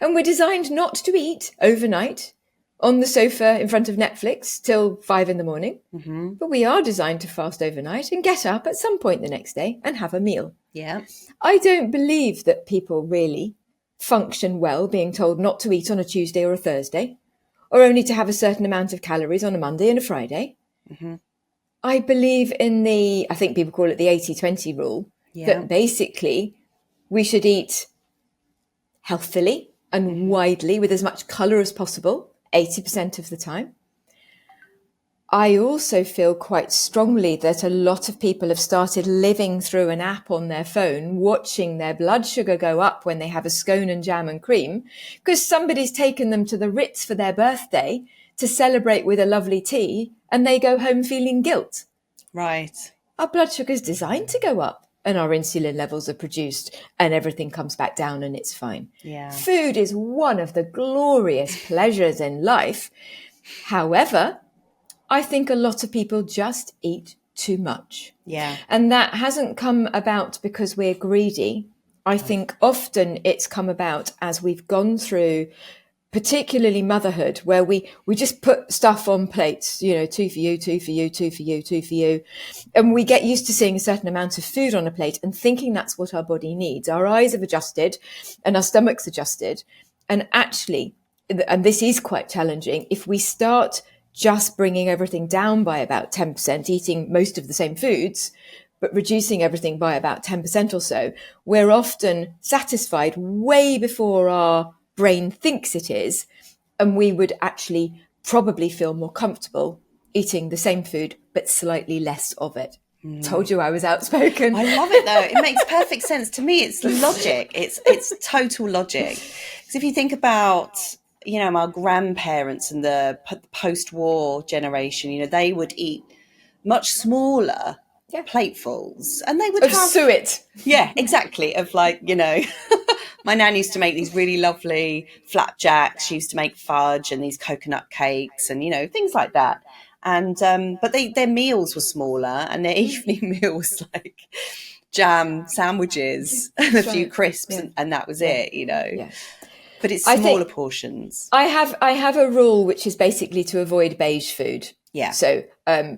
And we're designed not to eat overnight on the sofa in front of Netflix till 5 a.m. Mm-hmm. But we are designed to fast overnight and get up at some point the next day and have a meal. Yeah. I don't believe that people really function well being told not to eat on a Tuesday or a Thursday, or only to have a certain amount of calories on a Monday and a Friday. Mm-hmm. I believe in I think people call it the 80-20 rule, Yeah. that basically we should eat healthily and widely with as much colour as possible, 80% of the time. I also feel quite strongly that a lot of people have started living through an app on their phone, watching their blood sugar go up when they have a scone and jam and cream, because somebody's taken them to the Ritz for their birthday to celebrate with a lovely tea, and they go home feeling guilt. Right. Our blood sugar is designed to go up. and our insulin levels are produced and everything comes back down and it's fine. Yeah. Food is one of the glorious pleasures in life. However, I think a lot of people just eat too much. Yeah. And that hasn't come about because we're greedy. I think often it's come about as we've gone through, particularly motherhood, where we just put stuff on plates, you know, 2 for you, 2 for you, 2 for you, 2 for you. And we get used to seeing a certain amount of food on a plate and thinking that's what our body needs. Our eyes have adjusted and our stomach's adjusted. And actually, and this is quite challenging, if we start just bringing everything down by about 10%, eating most of the same foods, but reducing everything by about 10% or so, we're often satisfied way before our brain thinks it is. And we would actually probably feel more comfortable eating the same food, but slightly less of it. Told you I was outspoken. I love it though. It makes perfect sense to me. It's logic. It's total logic. Because if you think about, you know, our grandparents and the post-war generation, you know, they would eat much smaller platefuls, and they would Of have suet. Yeah, exactly. Of like, you know, my nan used to make these really lovely flapjacks. She used to make fudge and these coconut cakes and, you know, things like that. And but their meals were smaller, and their evening meal was like jam sandwiches and a few crisps, and that was it, you know. Yeah. But it's I smaller think portions. I have a rule which is basically to avoid beige food. Yeah. So,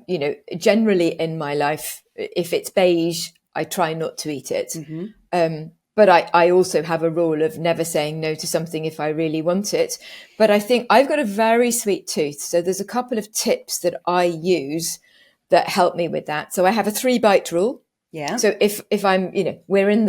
you know, generally in my life, if it's beige, I try not to eat it. But I also have a rule of never saying no to something if I really want it. But I think I've got a very sweet tooth. So there's a couple of tips that I use that help me with that. So I have a 3-bite rule. Yeah. So if I'm, you know, we're in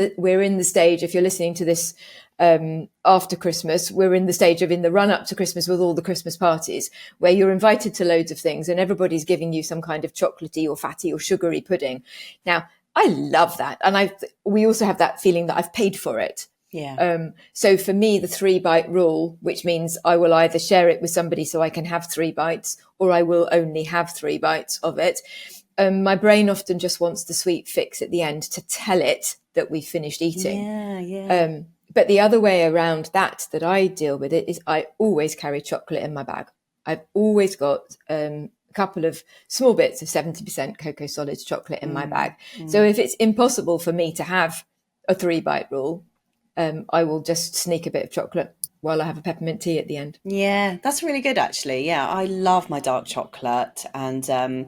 the stage, if you're listening to this after Christmas, we're in the stage of in the run up to Christmas with all the Christmas parties where you're invited to loads of things and everybody's giving you some kind of chocolatey or fatty or sugary pudding. Now, I love that. And we also have that feeling that I've paid for it. Yeah. So for me, the 3-bite rule, which means I will either share it with somebody so I can have 3 bites, or I will only have 3 bites of it. My brain often just wants the sweet fix at the end to tell it that we've finished eating. Yeah. But the other way around that I deal with it is I always carry chocolate in my bag. I've always got a couple of small bits of 70% cocoa solids chocolate in my bag. So if it's impossible for me to have a 3-bite rule, I will just sneak a bit of chocolate while I have a peppermint tea at the end. Yeah, that's really good actually. Yeah, I love my dark chocolate, and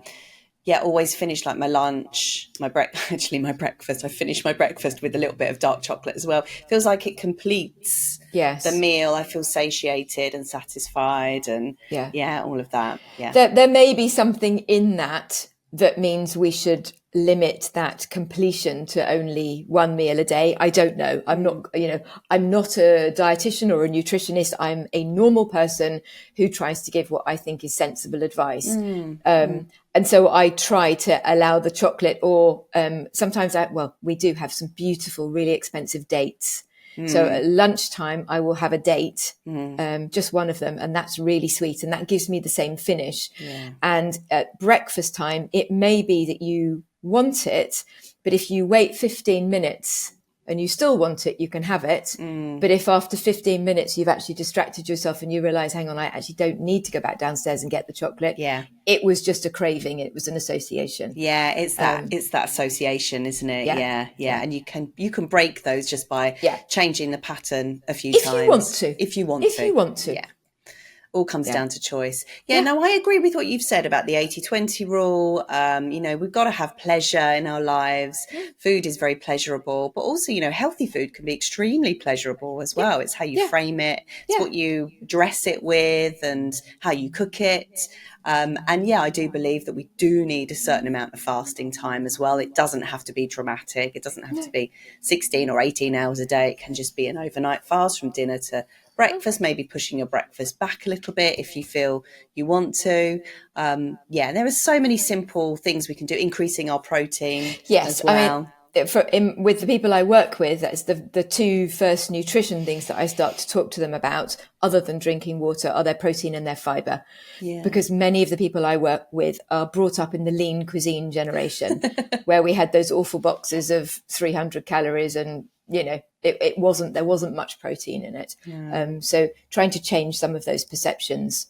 yeah, always finish like my lunch, my breakfast. I finish my breakfast with a little bit of dark chocolate as well. Feels like it completes the meal. I feel satiated and satisfied, and yeah, all of that. Yeah. There may be something in that means we should limit that completion to only 1 meal a day. I don't know. I'm not, you know, I'm not a dietitian or a nutritionist. I'm a normal person who tries to give what I think is sensible advice. And so I try to allow the chocolate, or sometimes we do have some beautiful, really expensive dates. So at lunchtime, I will have a date, just one of them, and that's really sweet. And that gives me the same finish. Yeah. And at breakfast time, it may be that you want it, but if you wait 15 minutes and you still want it, you can have it. But if after 15 minutes you've actually distracted yourself and you realize, hang on, I actually don't need to go back downstairs and get the chocolate. Yeah. It was just a craving. It was an association. Yeah, it's that association, isn't it? Yeah. And you can break those just by changing the pattern a few times. If you want to. Yeah. All comes down to choice. Yeah, no, I agree with what you've said about the 80-20 rule. You know, we've got to have pleasure in our lives. Food is very pleasurable, but also, you know, healthy food can be extremely pleasurable as well. It's how you frame it. It's what you dress it with and how you cook it. And yeah, I do believe that we do need a certain amount of fasting time as well. It doesn't have to be dramatic. It doesn't have to be 16 or 18 hours a day. It can just be an overnight fast from dinner to breakfast, maybe pushing your breakfast back a little bit if you feel you want to. Yeah, there are so many simple things we can do, increasing our protein as well. I mean, with the people I work with, that's the two first nutrition things that I start to talk to them about, other than drinking water, are their protein and their fiber. Yeah. Because many of the people I work with are brought up in the lean cuisine generation, where we had those awful boxes of 300 calories and, there wasn't much protein in it. No. So trying to change some of those perceptions,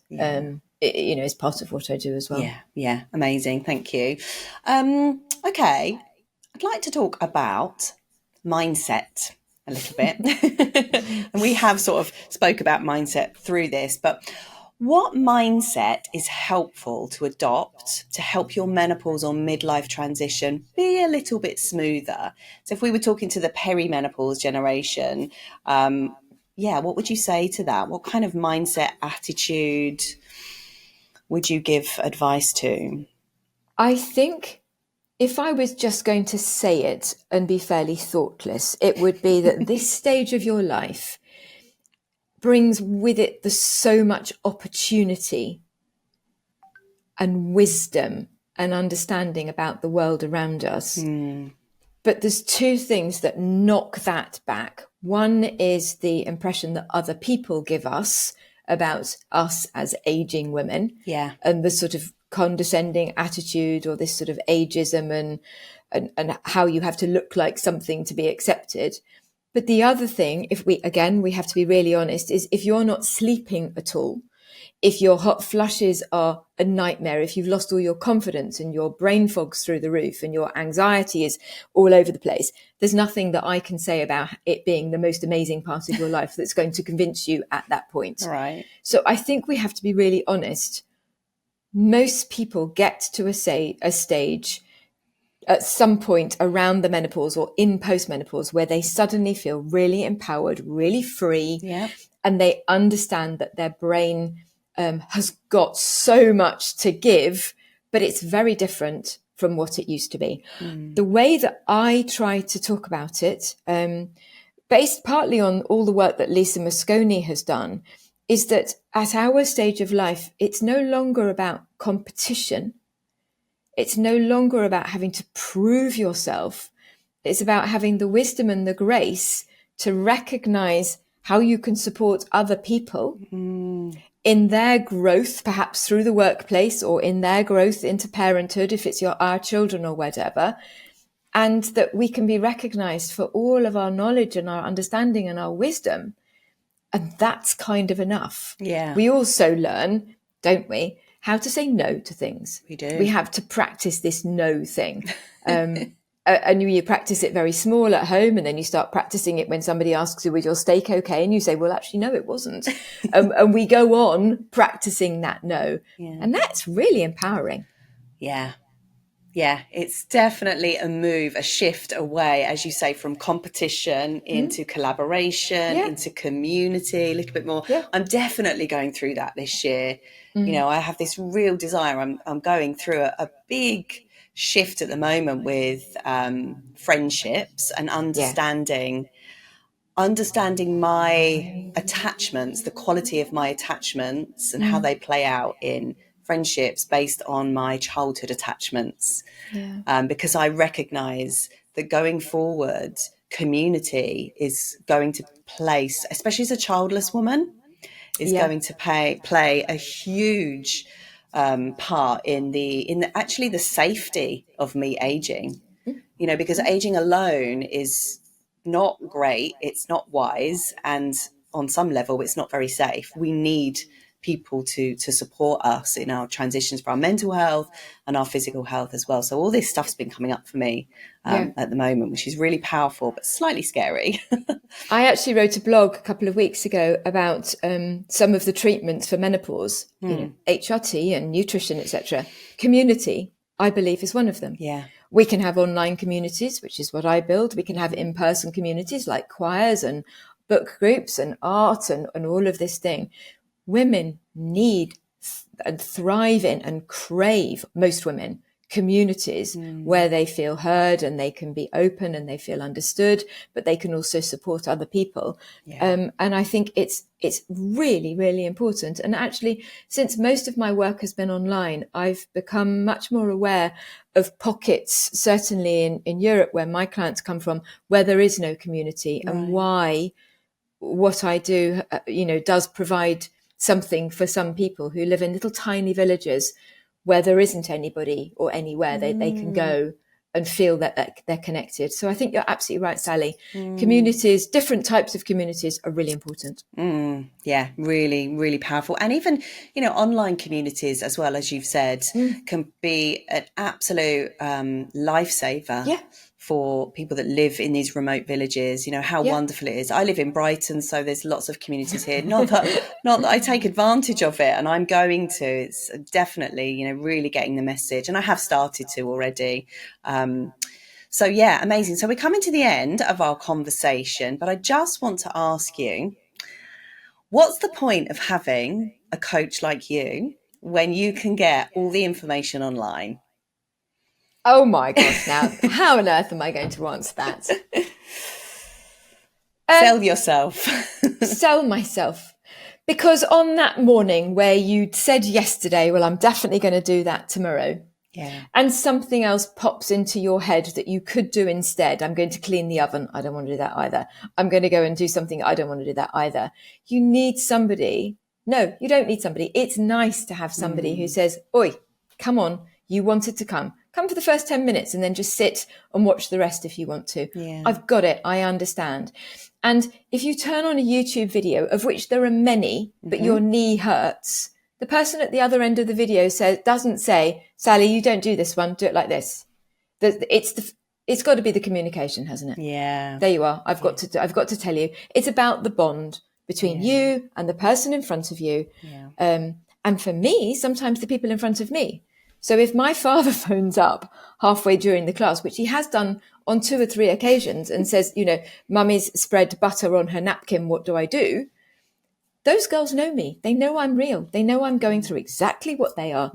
is part of what I do as well. Yeah. Amazing. Thank you. Okay. I'd like to talk about mindset a little bit. And we have sort of spoke about mindset through this, but what mindset is helpful to adopt to help your menopause or midlife transition be a little bit smoother? So if we were talking to the perimenopause generation, what would you say to that? What kind of mindset, attitude would you give advice to? I think if I was just going to say it and be fairly thoughtless, it would be that this stage of your life brings with it so much opportunity and wisdom and understanding about the world around us. But there's two things that knock that back. One is the impression that other people give us about us as aging women. Yeah. And the sort of condescending attitude, or this sort of ageism and how you have to look like something to be accepted. But the other thing, we have to be really honest, is if you're not sleeping at all, if your hot flushes are a nightmare, if you've lost all your confidence and your brain fog's through the roof and your anxiety is all over the place, there's nothing that I can say about it being the most amazing part of your life that's going to convince you at that point. Right. So I think we have to be really honest. Most people get to a stage at some point around the menopause or in postmenopause where they suddenly feel really empowered, really free, and they understand that their brain has got so much to give, but it's very different from what it used to be. The way that I try to talk about it, based partly on all the work that Lisa Mosconi has done, is that at our stage of life, it's no longer about competition. It's no longer about having to prove yourself. It's about having the wisdom and the grace to recognize how you can support other people in their growth, perhaps through the workplace, or in their growth into parenthood, if it's our children or whatever, and that we can be recognized for all of our knowledge and our understanding and our wisdom. And that's kind of enough. Yeah. We also learn, don't we, how to say no to things. We do. We have to practice this no thing. And you practice it very small at home, and then you start practicing it when somebody asks you, was your steak okay? And you say, well, actually, no, it wasn't. And we go on practicing that no. Yeah. And that's really empowering. Yeah, it's definitely a move, a shift away, as you say, from competition into collaboration, into community, a little bit more. Yeah. I'm definitely going through that this year. I have this real desire. I'm going through a big shift at the moment with friendships and understanding my attachments, the quality of my attachments and how they play out in friendships based on my childhood attachments. Because I recognize that going forward, community is going to place, especially as a childless woman, is going to play a huge part in actually the safety of me aging. Because aging alone is not great, it's not wise, and on some level it's not very safe. We need people to support us in our transitions for our mental health and our physical health as well. So all this stuff's been coming up for me at the moment, which is really powerful but slightly scary. I actually wrote a blog a couple of weeks ago about some of the treatments for menopause, HRT and nutrition, etc. Community, I believe, is one of them. We can have online communities, which is what I build. We can have in-person communities like choirs and book groups and art and all of this thing. Women need and thrive in and crave, most women communities where they feel heard and they can be open and they feel understood, but they can also support other people. And I think it's really, really important. And actually, since most of my work has been online, I've become much more aware of pockets, certainly in Europe, where my clients come from, where there is no community, and why what I do, does provide something for some people who live in little tiny villages where there isn't anybody or anywhere they can go and feel that they're connected. So I think you're absolutely right, Sally. Communities, different types of communities are really important. Yeah, really, really powerful. And even, online communities, as well, as you've said, can be an absolute lifesaver for people that live in these remote villages. How wonderful it is. I live in Brighton, so there's lots of communities here. Not that I take advantage of it, and I'm going to. It's definitely, really getting the message, and I have started to already. So yeah, amazing. So we're coming to the end of our conversation, but I just want to ask you, what's the point of having a coach like you when you can get all the information online? Oh my gosh, now how on earth am I going to answer that? Sell yourself. Sell myself. Because on that morning where you'd said yesterday, well, I'm definitely going to do that tomorrow. And something else pops into your head that you could do instead. I'm going to clean the oven. I don't want to do that either. I'm going to go and do something. I don't want to do that either. You need somebody. No, you don't need somebody. It's nice to have somebody who says, oi, come on. You wanted to come. Come for the first 10 minutes and then just sit and watch the rest if you want to. I've got it. I understand. And if you turn on a YouTube video, of which there are many, but your knee hurts, the person at the other end of the video doesn't say, Sally, you don't do this one. Do it like this. It's got to be the communication, hasn't it? Yeah. There you are. I've got to tell you. It's about the bond between you and the person in front of you. And for me, sometimes the people in front of me. So if my father phones up halfway during the class, which he has done on 2 or 3 occasions, and says, Mummy's spread butter on her napkin, what do I do? Those girls know me. They know I'm real. They know I'm going through exactly what they are.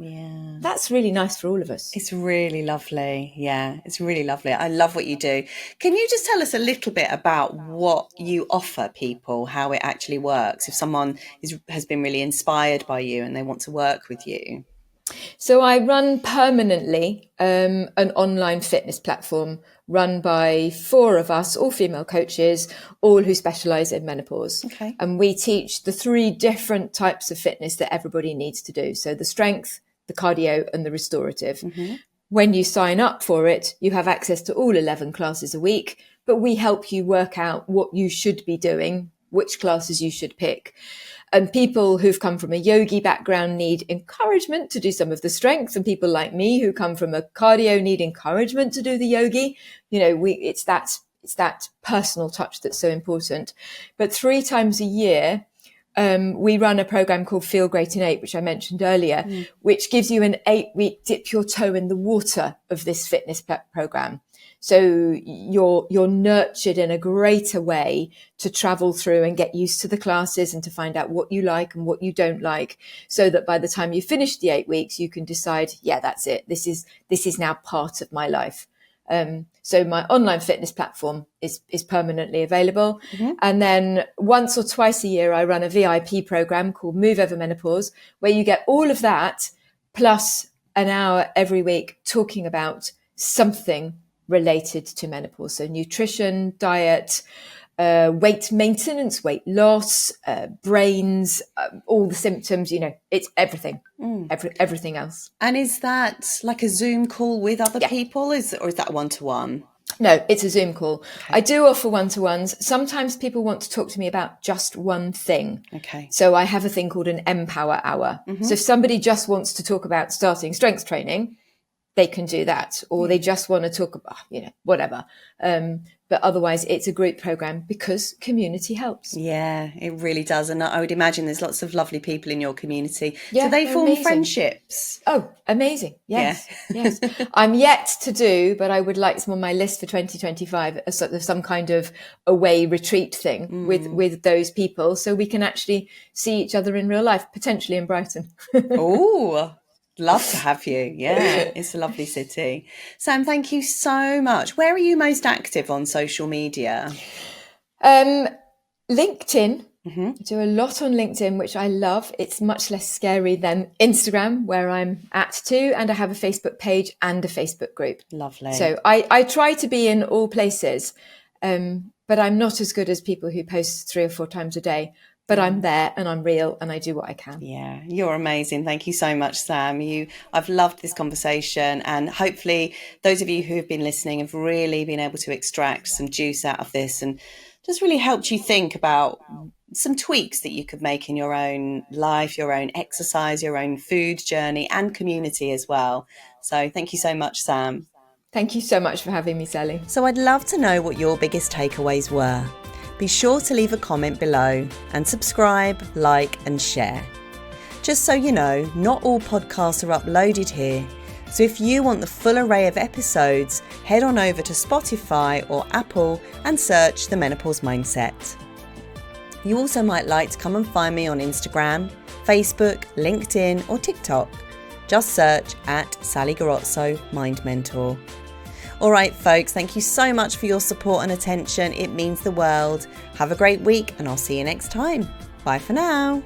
That's really nice for all of us. It's really lovely. Yeah, it's really lovely. I love what you do. Can you just tell us a little bit about what you offer people, how it actually works, if someone has been really inspired by you and they want to work with you? So I run permanently an online fitness platform run by 4 of us, all female coaches, all who specialise in menopause. And we teach the 3 different types of fitness that everybody needs to do. So the strength, the cardio and the restorative. When you sign up for it, you have access to all 11 classes a week, but we help you work out what you should be doing, which classes you should pick. And people who've come from a yogi background need encouragement to do some of the strength. And people like me who come from a cardio need encouragement to do the yogi. It's that personal touch that's so important. But 3 times a year, we run a program called Feel Great in 8, which I mentioned earlier, which gives you an 8-week dip your toe in the water of this fitness program. So you're nurtured in a greater way to travel through and get used to the classes and to find out what you like and what you don't like, so that by the time you finish the 8 weeks, you can decide, yeah, that's it. This is now part of my life. So my online fitness platform is permanently available. And then once or twice a year, I run a VIP program called Move Over Menopause, where you get all of that plus an hour every week talking about something related to menopause. So nutrition, diet, weight maintenance, weight loss, brains, all the symptoms, it's everything, everything else. And is that like a Zoom call with other people, or is that one-to-one? No, it's a Zoom call. I do offer one-to-ones. Sometimes people want to talk to me about just one thing. So I have a thing called an Empower Hour. So if somebody just wants to talk about starting strength training, they can do that, or they just want to talk about, whatever. But otherwise, it's a group program because community helps. Yeah, it really does. And I would imagine there's lots of lovely people in your community. Yeah, do they form amazing friendships? Oh, amazing. Yes. Yes. I'm yet to do, but I would like some on my list for 2025, a sort of some kind of away retreat thing with those people, so we can actually see each other in real life, potentially in Brighton. Oh, Love to have you. Yeah, it's a lovely city. Sam, thank you so much. Where are you most active on social media? LinkedIn. I do a lot on LinkedIn, which I love. It's much less scary than Instagram, where I'm at too. And I have a Facebook page and a Facebook group. Lovely. So I try to be in all places, but I'm not as good as people who post 3 or 4 times a day. But I'm there and I'm real and I do what I can. Yeah, you're amazing. Thank you so much, Sam. I've loved this conversation, and hopefully those of you who have been listening have really been able to extract some juice out of this and just really helped you think about some tweaks that you could make in your own life, your own exercise, your own food journey and community as well. So thank you so much, Sam. Thank you so much for having me, Sally. So I'd love to know what your biggest takeaways were. Be sure to leave a comment below and subscribe, like and share. Just so you know, not all podcasts are uploaded here. So if you want the full array of episodes, head on over to Spotify or Apple and search The Menopause Mindset. You also might like to come and find me on Instagram, Facebook, LinkedIn or TikTok. Just search at Sally Garozzo Mind Mentor. All right, folks, thank you so much for your support and attention. It means the world. Have a great week and I'll see you next time. Bye for now.